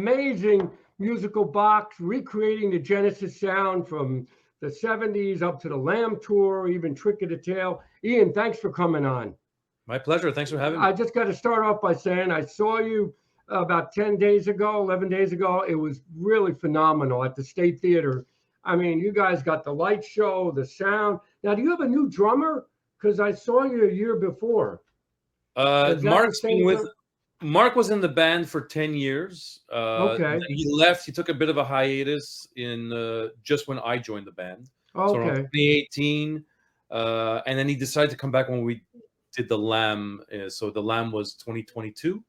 amazing musical box recreating the Genesis sound from the 70s up to the Lamb Tour, even Trick of the Tail. Ian, thanks for coming on. My pleasure. Thanks for having me. I just got to start off by saying I saw you about 10 days ago, 11 days ago. It was really phenomenal at the State Theater. I mean, you guys got the light show, the sound. Now, do you have a new drummer? Because I saw you a year before. Mark was in the band for 10 years. Okay. He left. He took a bit of a hiatus in just when I joined the band. Okay. So around 2018. And then he decided to come back when we did the Lamb. So the Lamb was 2022.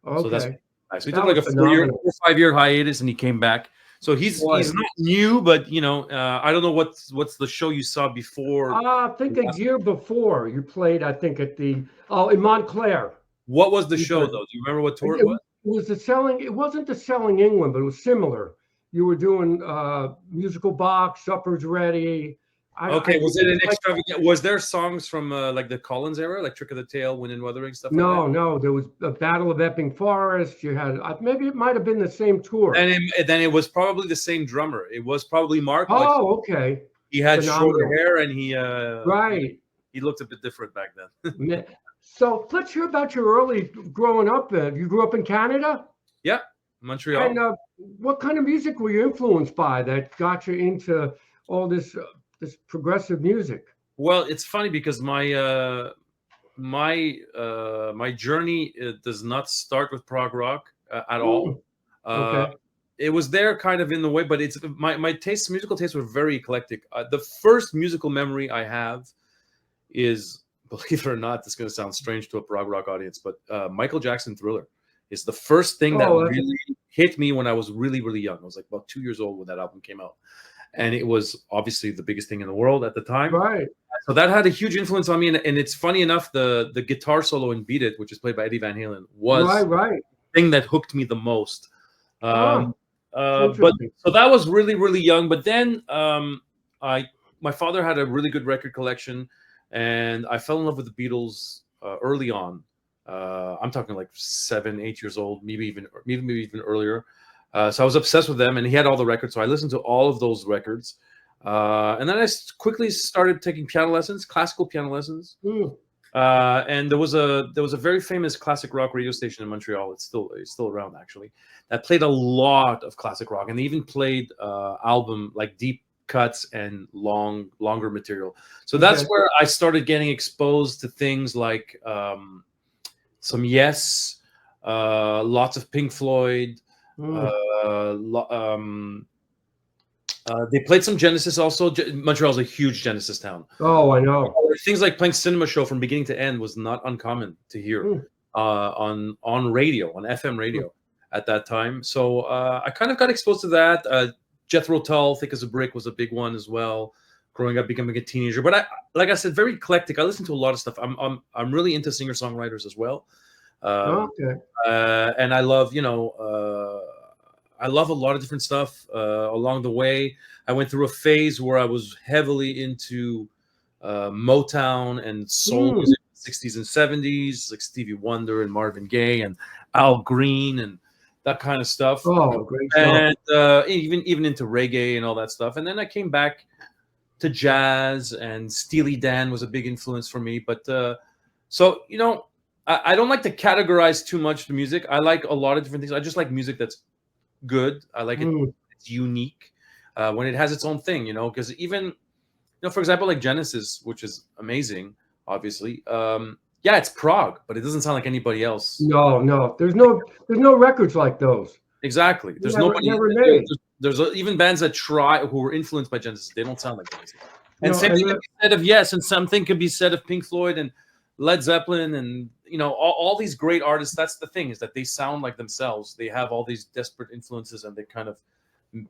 Okay. So that's nice. So he took like a 4-5 year hiatus and he came back. So he's not new, but I don't know what's the show you saw before. I think a year before you played. I think in Montclair. What was the show though? Do you remember what tour it was? It was the Selling. It wasn't the Selling England, but it was similar. You were doing musical box, supper's ready. Was it an extravagant? Was there songs from like the Collins era, like Trick of the Tail, Wind and Wuthering stuff? No. There was a Battle of Epping Forest. You had maybe it might have been the same tour. And then it was probably the same drummer. It was probably Mark. Oh, okay. He had shorter hair and he He looked a bit different back then. So let's hear about your early growing up. You grew up in Canada? Yeah, Montreal. And what kind of music were you influenced by that got you into all this progressive music? Well, it's funny because my journey does not start with prog rock at all. Okay. It was there kind of in the way, but it's my musical tastes were very eclectic. The first musical memory I have is, believe it or not, this is going to sound strange to a prog rock audience, but Michael Jackson Thriller is the first thing that really hit me when I was really, really young. I was like about 2 years old when that album came out. And it was obviously the biggest thing in the world at the time. Right. So that had a huge influence on me. And it's funny enough, the guitar solo in Beat It, which is played by Eddie Van Halen, was the thing that hooked me the most. But so that was really, really young. But then my father had a really good record collection, and I fell in love with the Beatles early on. I'm talking like 7, 8 years old, maybe even earlier. So I was obsessed with them, and he had all the records. So I listened to all of those records. And then I quickly started taking piano lessons, classical piano lessons. And there was a very famous classic rock radio station in Montreal. It's still around actually, that played a lot of classic rock, and they even played album like deep cuts and longer material. So that's where I started getting exposed to things like some Yes, lots of Pink Floyd. They played some Genesis also. Montreal's a huge Genesis town. Oh, I know. Things like playing Cinema Show from beginning to end was not uncommon to hear on radio, on FM radio at that time. So I kind of got exposed to that. Jethro Tull, Thick as a Brick was a big one as well. Growing up, becoming a teenager, but like I said, very eclectic. I listen to a lot of stuff. I'm really into singer-songwriters as well. And I love I love a lot of different stuff along the way. I went through a phase where I was heavily into Motown and soul music in the 60s and 70s, like Stevie Wonder and Marvin Gaye and Al Green and that kind of stuff. Oh, great stuff. And even into reggae and all that stuff. And then I came back to jazz, and Steely Dan was a big influence for me. But so, I don't like to categorize too much the music. I like a lot of different things. I just like music that's good. I like it. It's unique when it has its own thing, because even, for example, like Genesis, which is amazing, obviously. It's prog, but it doesn't sound like anybody else. No. There's no records like those. Exactly. There's there's even bands that try who were influenced by Genesis. They don't sound like Genesis. And same thing could be said of Yes, and something could be said of Pink Floyd and Led Zeppelin, and all these great artists. That's the thing, is that they sound like themselves. They have all these desperate influences, and they kind of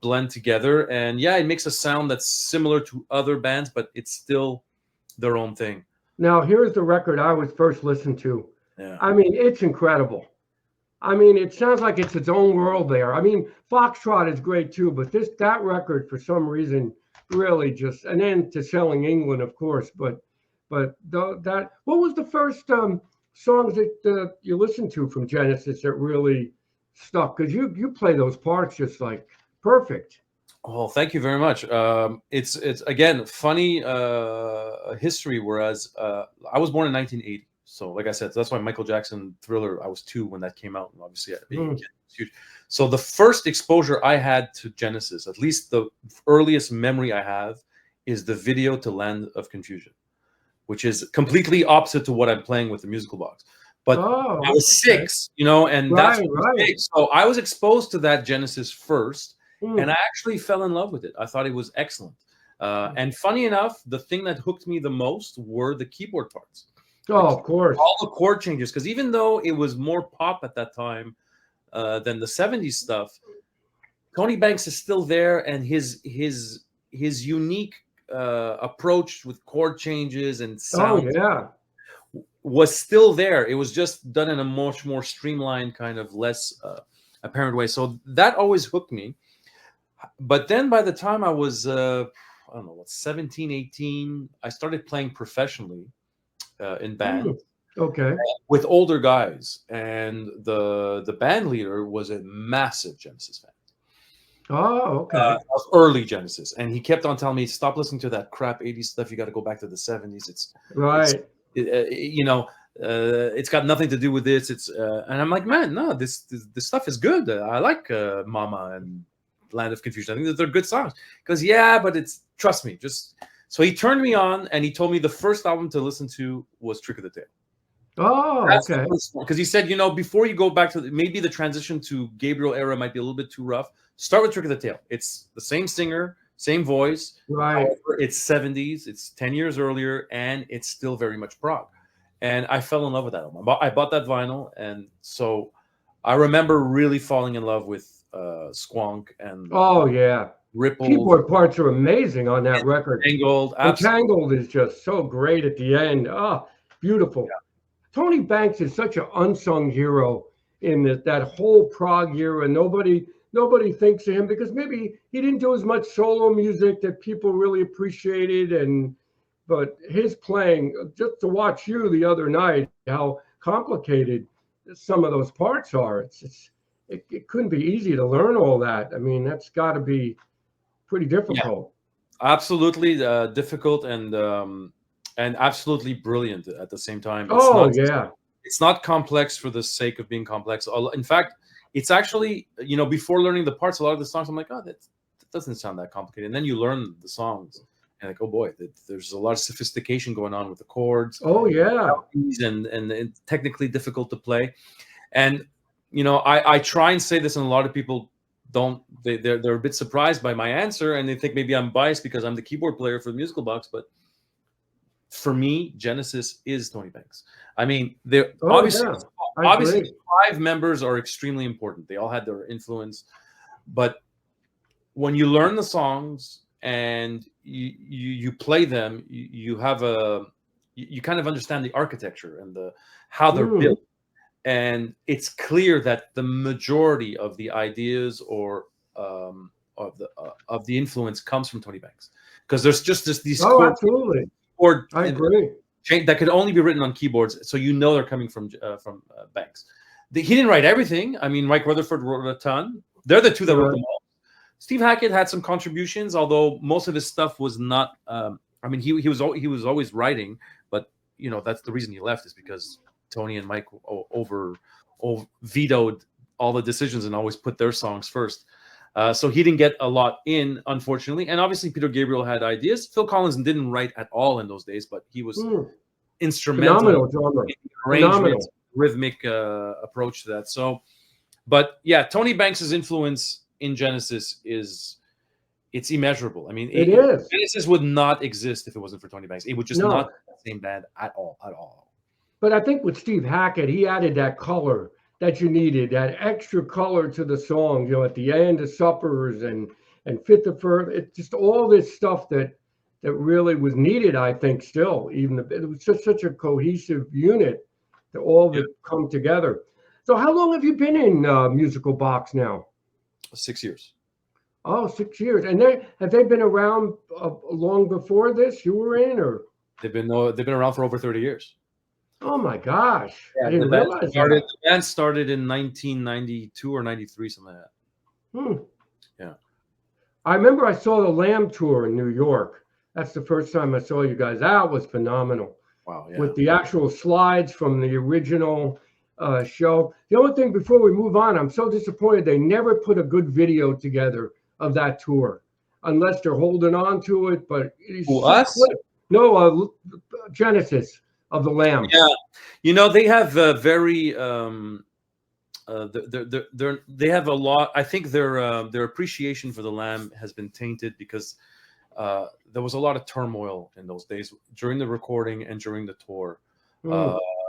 blend together. And it makes a sound that's similar to other bands, but it's still their own thing. Now, here's the record I was first listened to. Yeah. I mean, it's incredible. I mean, it sounds like it's its own world there. I mean, Foxtrot is great too, but that record for some reason really just, and then to Selling England, of course, but what was the first songs that you listened to from Genesis that really stuff, because you play those parts just like perfect. Oh, thank you very much. It's again funny history. Whereas I was born in 1980, so like I said, that's why Michael Jackson Thriller. I was 2 when that came out, and obviously being a kid, it's huge. So the first exposure I had to Genesis, at least the earliest memory I have, is the video to Land of Confusion, which is completely opposite to what I'm playing with the musical box. But I was 6, and that's big. So I was exposed to that Genesis first. And I actually fell in love with it. I thought it was excellent. And funny enough, the thing that hooked me the most were the keyboard parts. Oh, of course. All the chord changes. Because even though it was more pop at that time than the 70s stuff, Tony Banks is still there. And his unique approach with chord changes and sound was still there. It was just done in a much more streamlined, kind of less apparent way. So that always hooked me. But then by the time I was, I don't know, 17, 18, I started playing professionally in bands. Okay. With older guys. And the band leader was a massive Genesis fan. Oh, okay. Early Genesis. And he kept on telling me, stop listening to that crap 80s stuff. You got to go back to the 70s. It's it's got nothing to do with this. It's and I'm like, man, no, this stuff is good. I like Mama and Land of Confusion. I think that they're good songs. Because but it's, trust me, so he turned me on and he told me the first album to listen to was Trick of the Tail. Oh, okay. Because he said, before you go back to maybe the transition to Gabriel era might be a little bit too rough. Start with Trick of the Tail. It's the same singer, same voice. Right. However, it's 70s. It's 10 years earlier, and it's still very much prog. And I fell in love with that album. I bought that vinyl, and so I remember really falling in love with Squonk and Ripple. Keyboard parts are amazing on that record. Tangled, Tangled is just so great at the end. Oh, beautiful. Yeah. Tony Banks is such an unsung hero in that whole prog era. Nobody thinks of him because maybe he didn't do as much solo music that people really appreciated, but his playing, just to watch you the other night, how complicated some of those parts are. It couldn't be easy to learn all that. I mean, that's got to be pretty difficult. Yeah, absolutely difficult and absolutely brilliant at the same time. It's not complex for the sake of being complex. In fact, it's actually, before learning the parts, a lot of the songs, I'm like, oh, that doesn't sound that complicated. And then you learn the songs. And like, oh boy, there's a lot of sophistication going on with the chords. Oh yeah, and technically difficult to play. And I try and say this, and a lot of people don't. They're a bit surprised by my answer, and they think maybe I'm biased because I'm the keyboard player for the musical box. But for me, Genesis is Tony Banks. I mean, obviously 5 members are extremely important. They all had their influence, but when you learn the songs and you play them, you have you kind of understand the architecture and how they're built, and it's clear that the majority of the ideas or of the influence comes from Tony Banks, because there's just these absolutely. I agree. That could only be written on keyboards, so they're coming from Banks. He didn't write everything. I mean, Mike Rutherford wrote a ton. They're the 2 that wrote them all. Steve Hackett had some contributions, although most of his stuff was not. I mean, he was always writing, but that's the reason he left, is because Tony and Mike vetoed all the decisions and always put their songs first. So he didn't get a lot in, unfortunately. And obviously, Peter Gabriel had ideas. Phil Collins didn't write at all in those days, but he was instrumental in arrangement, rhythmic approach to that. So, but yeah, Tony Banks's influence in Genesis it's immeasurable. I mean, it is. Genesis would not exist if it wasn't for Tony Banks. It would just not be the same band at all. But I think with Steve Hackett, he added that color that you needed, that extra color to the song, at the end of Suppers and Fifth of First. It's just all this stuff that really was needed, I think, still. It was just such a cohesive unit to all that come together. So how long have you been in Musical Box now? 6 years. Oh, 6 years. And have they been around long before this you were in, or? They've been around for over 30 years. Oh my gosh. Yeah, I didn't realize that. The band started in 1992 or 93, something like that. Yeah. I remember I saw the Lamb tour in New York. That's the first time I saw you guys. That was phenomenal. Wow, yeah. With the actual slides from the original show. The only thing before we move on, I'm so disappointed they never put a good video together of that tour, unless they're holding on to it. But us? No, Genesis of the Lamb. Yeah, you know, they have very they have a lot. I think their appreciation for the Lamb has been tainted because there was a lot of turmoil in those days during the recording and during the tour.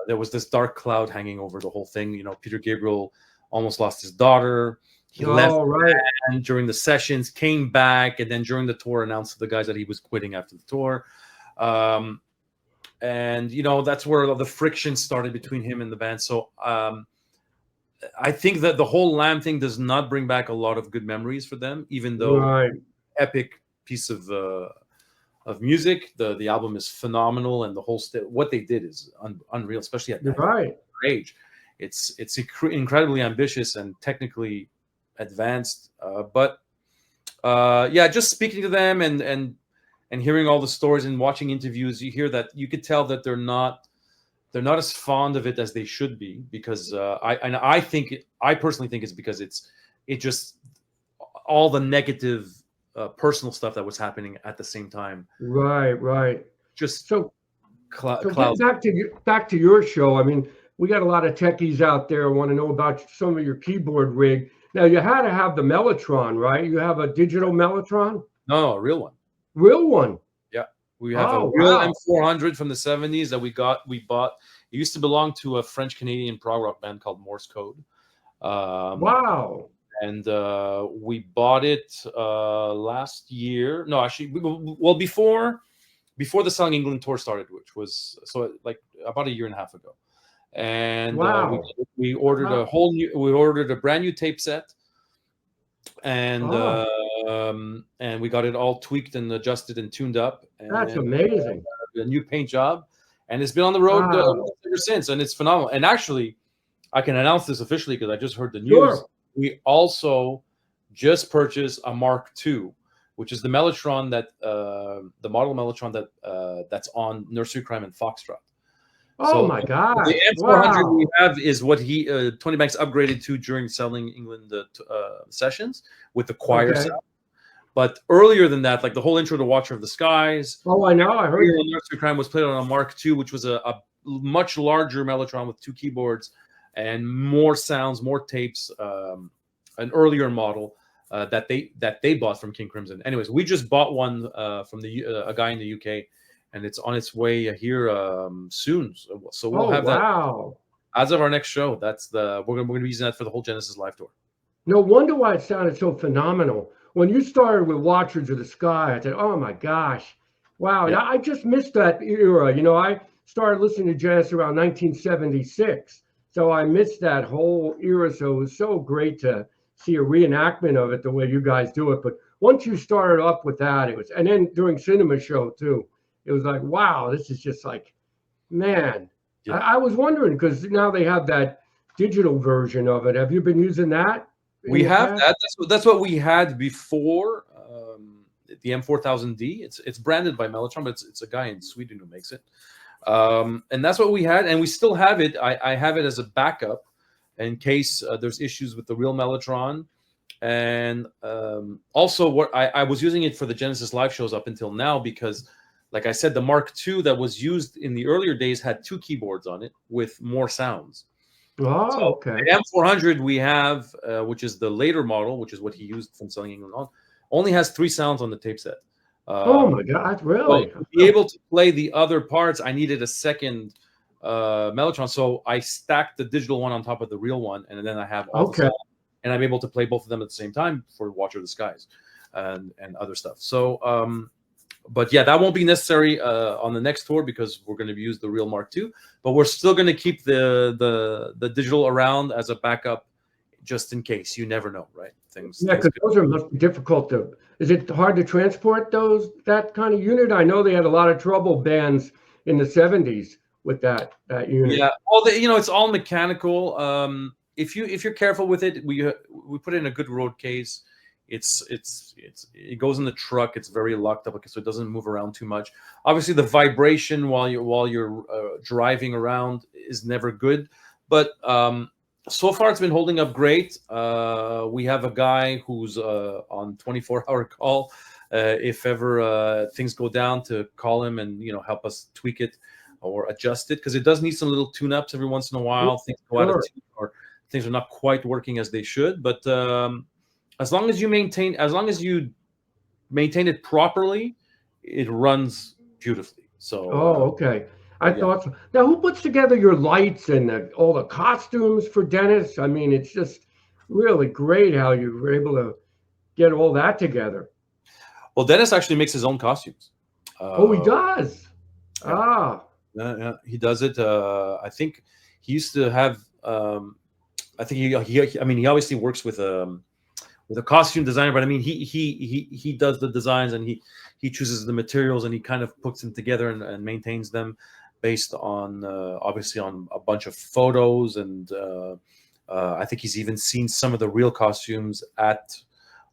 There was this dark cloud hanging over the whole thing. You know, Peter Gabriel almost lost his daughter. He left and during the sessions, came back, and then during the tour announced to the guys that he was quitting after the tour. And you know, that's where the friction started between him and the band. So I think that the whole Lamb thing does not bring back a lot of good memories for them, even though epic piece of music. The album is phenomenal, and the whole what they did is unreal, especially at that age. It's incredibly ambitious and technically advanced. But yeah, just speaking to them and hearing all the stories and watching interviews, you hear that you could tell that they're not as fond of it as they should be, because I personally think it's because it just all the negative personal stuff that was happening at the same time. Right. Just so back to your show. I mean, we got a lot of techies out there who want to know about some of your keyboard rig. Now, you had to have the mellotron, right? You have a digital mellotron? No, a real one. Real one? Yeah. We have a real M400 from the 70s that we bought. It used to belong to a French-Canadian prog rock band called Morse Code. Wow. And we bought it last year. No, actually, before the Selling England tour started, which was like about a year and a half ago. And we ordered we ordered a brand new tape set, and we got it all tweaked and adjusted and tuned up. And, that's amazing. A new paint job, and it's been on the road ever since, and it's phenomenal. And actually, I can announce this officially because I just heard the news. Sure. We also just purchased a Mark II, which is the mellotron the model mellotron that's on Nursery Crime and Foxtrot. Oh my God! The M400 we have is what Tony Banks upgraded to during Selling England sessions with the choir sound. But earlier than that, like the whole intro to Watcher of the Skies. Oh, I know. I heard Nursery Crime was played on a Mark II, which was a much larger mellotron with 2 keyboards and more sounds, more tapes. An earlier model that they bought from King Crimson. Anyways, we just bought one from a guy in the UK. And it's on its way here soon, so we'll have that as of our next show. We're gonna be using that for the whole Genesis live tour. No wonder why it sounded so phenomenal when you started with Watchers of the Sky. I said, "Oh my gosh, wow!" Yeah. I just missed that era. You know, I started listening to Genesis around 1976, so I missed that whole era. So it was so great to see a reenactment of it the way you guys do it. But once you started up with that, it was, and then during Cinema Show too. It was like, wow, this is just like, man. Yeah. I was wondering, because now they have that digital version of it. Have you been using that? We have that. That's what we had before the M4000D. It's branded by Mellotron, but it's a guy in Sweden who makes it. And that's what we had, and we still have it. I have it as a backup in case there's issues with the real Mellotron. And also, what I was using it for the Genesis live shows up until now because, like I said, the Mark II that was used in the earlier days had 2 keyboards on it with more sounds. Oh, so okay. The M400 we have, which is the later model, which is what he used from Selling England on, only has 3 sounds on the tape set. Oh my God, really? To be able to play the other parts, I needed a second mellotron, so I stacked the digital one on top of the real one, and then I have all the sound, and I'm able to play both of them at the same time for Watcher of the Skies and other stuff. So. But yeah, that won't be necessary on the next tour because we're going to use the real Mark II. But we're still going to keep the digital around as a backup, just in case. You never know, right? Yeah, because those must be difficult to. Is it hard to transport that kind of unit? I know they had a lot of trouble bands in the 70s with that unit. Yeah, well, it's all mechanical. If you're careful with it, we put it in a good road case. It goes in the truck. It's very locked up, so it doesn't move around too much. Obviously, the vibration while you're driving around is never good, but so far it's been holding up great. We have a guy who's on 24-hour call. If ever things go down, to call him and help us tweak it or adjust it, because it does need some little tune-ups every once in a while. Things go out of tune, or things are not quite working as they should. But as long as you maintain it properly, it runs beautifully. So okay. I thought so. Now, who puts together your lights and all the costumes for Dennis? I mean, it's just really great how you were able to get all that together. Well, Dennis actually makes his own costumes. Oh, he does. Yeah, he does it. I think he used to have. I think he obviously works with a costume designer, but I mean he does the designs, and he chooses the materials, and he kind of puts them together and maintains them based on obviously on a bunch of photos, and I think he's even seen some of the real costumes at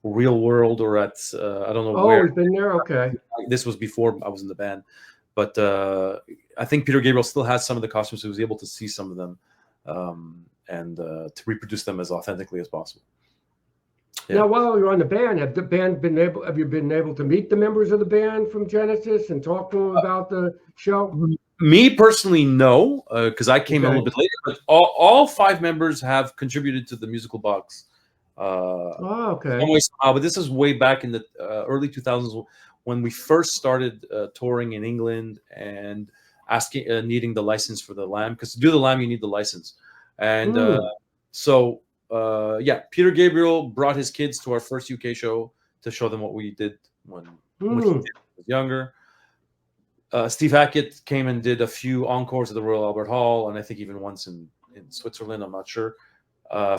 Real World or at I don't know where. Oh, he's been there. Okay. This was before I was in the band, but I think Peter Gabriel still has some of the costumes, so he was able to see some of them and to reproduce them as authentically as possible. Yeah. Now, while you're on the band, have you been able to meet the members of the band from Genesis and talk to them about the show? Me personally, no, because I came a little bit later. But all 5 members have contributed to the musical box. Okay. But this is way back in the early 2000s when we first started touring in England and needing the license for the Lamb, because to do the Lamb you need the license, and Peter Gabriel brought his kids to our first UK show to show them what we did when he was younger. Steve Hackett came and did a few encores at the Royal Albert Hall, and I think even once in Switzerland. I'm not sure.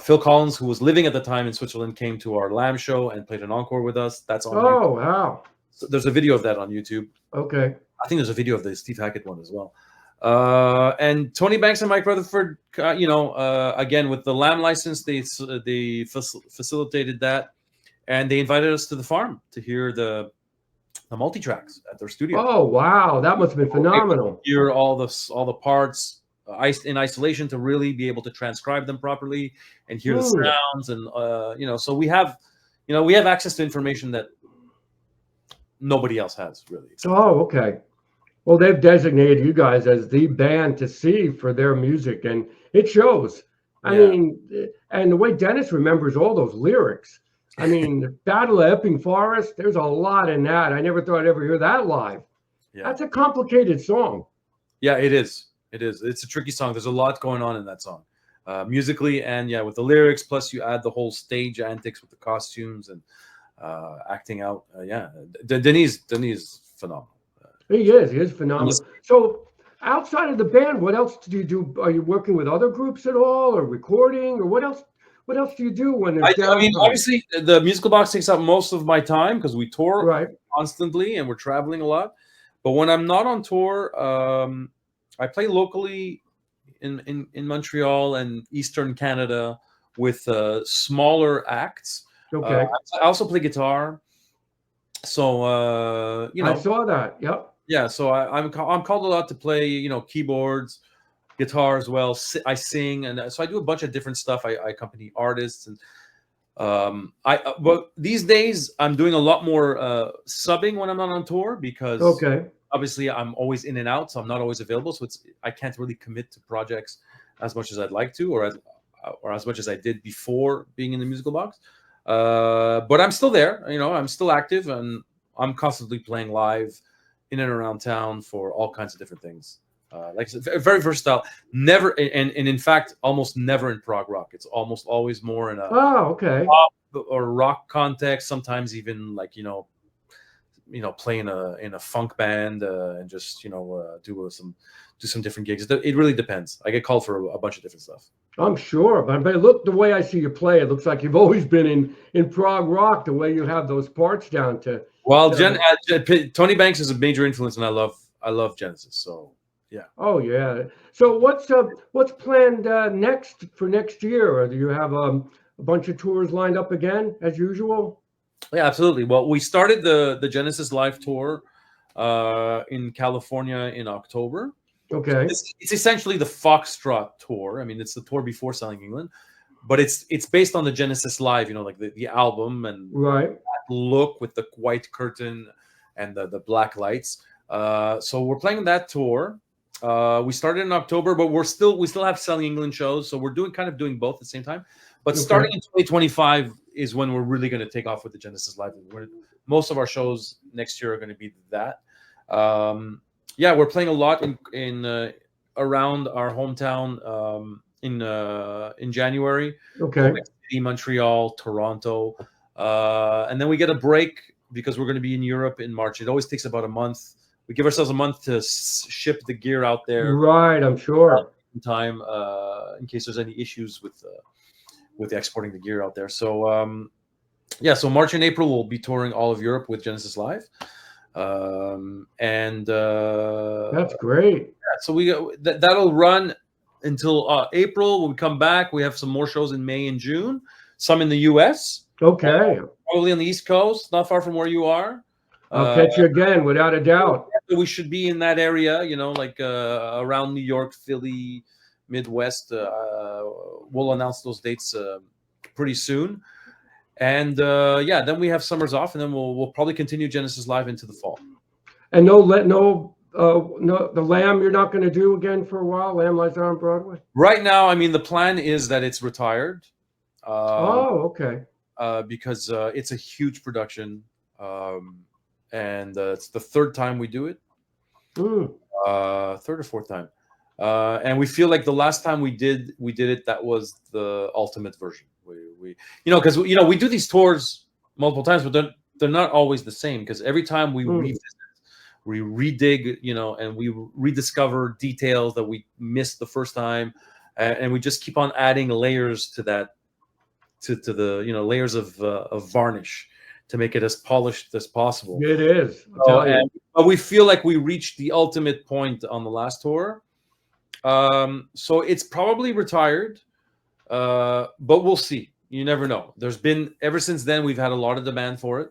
Phil Collins, who was living at the time in Switzerland, came to our Lamb show and played an encore with us. That's on YouTube. Oh, wow. So there's a video of that on YouTube. Okay. I think there's a video of the Steve Hackett one as well. And Tony Banks and Mike Rutherford, again, with the Lamb license, they facilitated that, and they invited us to the farm to hear the multi-tracks at their studio. Oh, wow. That must have been phenomenal. Hear all the parts in isolation to really be able to transcribe them properly and hear the sounds, and so we have access to information that nobody else has, really. Oh, okay. Well, they've designated you guys as the band to see for their music, and it shows. I mean, and the way Dennis remembers all those lyrics. I mean, the Battle of Epping Forest, there's a lot in that. I never thought I'd ever hear that live. Yeah. That's a complicated song. Yeah, it is. It is. It's a tricky song. There's a lot going on in that song, musically, and with the lyrics. Plus, you add the whole stage antics with the costumes and acting out. Denis is phenomenal. He is phenomenal. So, outside of the band, what else do you do? Are you working with other groups at all, or recording, or what else? What else do you do when there's downtime? I mean, obviously, the musical box takes up most of my time because we tour constantly and we're traveling a lot. But when I'm not on tour, I play locally in Montreal and Eastern Canada with smaller acts. Okay. I also play guitar. So I saw that. Yep. Yeah. So I'm called a lot to play, keyboards, guitar as well. I sing, and so I do a bunch of different stuff. I accompany artists, and but these days I'm doing a lot more subbing when I'm not on tour, because obviously I'm always in and out, so I'm not always available. So I can't really commit to projects as much as I'd like to, or as much as I did before being in the musical box. But I'm still there. I'm still active, and I'm constantly playing live in and around town for all kinds of different things. Like I said, very versatile. Never, and in fact, almost never in prog rock. It's almost always more in a pop or rock context. Sometimes even like play in a funk band and just do some different gigs. It really depends. I get called for a bunch of different stuff. I'm sure, but look, the way I see you play, it looks like you've always been in prog rock. The way you have those parts down to. Well, Tony Banks is a major influence, and I love Genesis. So Yeah. Oh yeah. So what's planned next for next year? Or do you have a bunch of tours lined up again as usual? Yeah, absolutely. Well, we started the Genesis Live tour in California in October. So Okay. it's essentially the Foxtrot tour. I mean, it's the tour before Selling England, but it's based on the Genesis Live. You know, like the album and Right. that look with the white curtain and the black lights. So we're playing that tour. We started in October, but we still have Selling England shows, so we're doing both at the same time. But starting in 2025 is when we're really going to take off with the Genesis Live. Most of our shows next year are going to be that. Yeah, we're playing a lot in around our hometown in January. Okay. Quebec City, Montreal, Toronto, and then we get a break because we're going to be in Europe in March. It always takes about a month. We give ourselves a month to ship the gear out there. Right, I'm sure. In time, in case there's any issues with exporting the gear out there. So yeah, so March and April we'll be touring all of Europe with Genesis Live, and that's great. Yeah, so that'll run until April. When we come back, we have some more shows in May and June. Some in the U.S. Okay. Probably on the East Coast, not far from where you are. I'll catch you again, without a doubt. We should be in that area, you know, like around New York, Philly, Midwest. We'll announce those dates pretty soon. And yeah, then we have summers off, and then we'll probably continue Genesis Live into the fall. And no, the Lamb you're not going to do again for a while. Lamb Lies Down on Broadway. Right now, I mean, the plan is that it's retired. Oh, okay. Because it's a huge production, and it's the third time we do it. Third or fourth time, and we feel like the last time we did it, that was the ultimate version. We you know, because we do these tours multiple times, but they're not always the same, because every time we revisit, we redig, and we rediscover details that we missed the first time, and we just keep on adding layers to that, to the layers of varnish to make it as polished as possible. It is. But we feel like we reached the ultimate point on the last tour. So it's probably retired, but we'll see. You never know. Ever since then, we've had a lot of demand for it.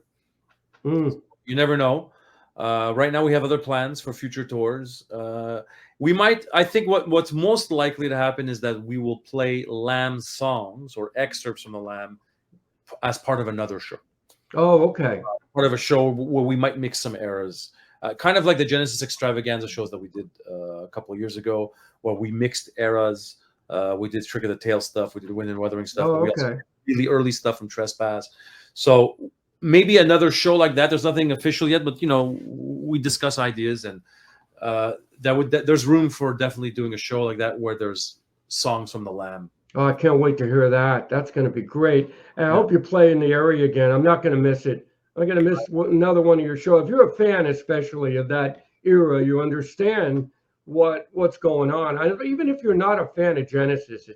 You never know. Right now, we have other plans for future tours. I think what's most likely to happen is that we will play Lamb songs or excerpts from the Lamb as part of another show. Oh, okay. Part of a show where we might mix some eras, kind of like the Genesis Extravaganza shows that we did a couple of years ago, where we mixed eras. We did Trick of the Tail stuff. We did Wind and Wuthering stuff. Oh, we okay. also did really early stuff from Trespass. So maybe another show like that. There's nothing official yet, but we discuss ideas, and there's room for definitely doing a show like that where there's songs from the Lamb. Oh, I can't wait to hear that. That's going to be great. And I hope you play in the area again. I'm not going to miss it. I'm going to miss another one of your shows. If you're a fan, especially of that era, you understand what's going on. Even if you're not a fan of Genesis,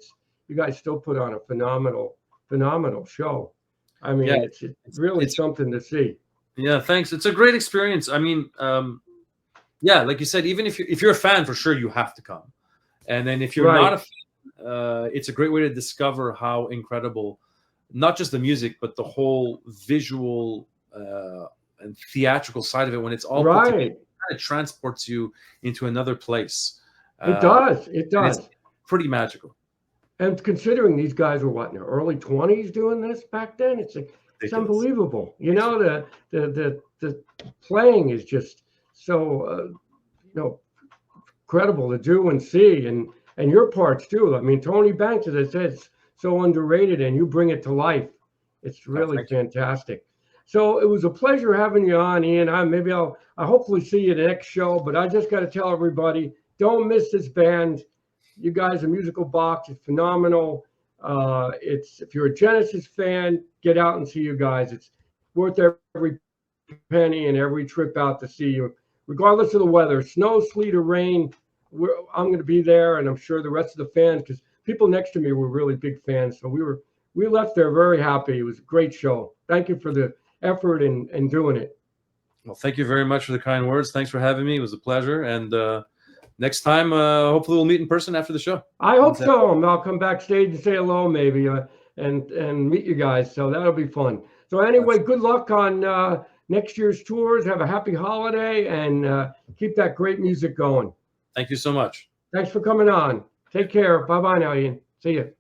you guys still put on a phenomenal show. I mean, yeah, it's really something to see. Yeah, thanks. It's a great experience. I mean, yeah, like you said, even if you're a fan, for sure you have to come. And then if you're not a fan, it's a great way to discover how incredible, not just the music, but the whole visual and theatrical side of it. When it's all put together, it kind of transports you into another place. It does. It does. It's pretty magical. And considering these guys were in their early 20s doing this back then, it's unbelievable. The playing is just so incredible to do and see, and your parts too. I mean, Tony Banks, as I said, is so underrated, and you bring it to life. It's really fantastic. So it was a pleasure having you on, Ian. I'll hopefully see you at the next show, but I just got to tell everybody, don't miss this band. You guys, a Musical Box is phenomenal. If you're a Genesis fan, get out and see you guys. It's worth every penny and every trip out to see you, regardless of the weather, snow, sleet, or rain. I'm going to be there, and I'm sure the rest of the fans, because people next to me were really big fans. So we left there very happy. It was a great show. Thank you for the effort in doing it. Well, thank you very much for the kind words. Thanks for having me. It was a pleasure, and next time, hopefully we'll meet in person after the show. I hope so. And I'll come backstage and say hello, maybe, and meet you guys. So that'll be fun. So anyway, good luck on next year's tours. Have a happy holiday, and keep that great music going. Thank you so much. Thanks for coming on. Take care. Bye-bye now, Ian. See you.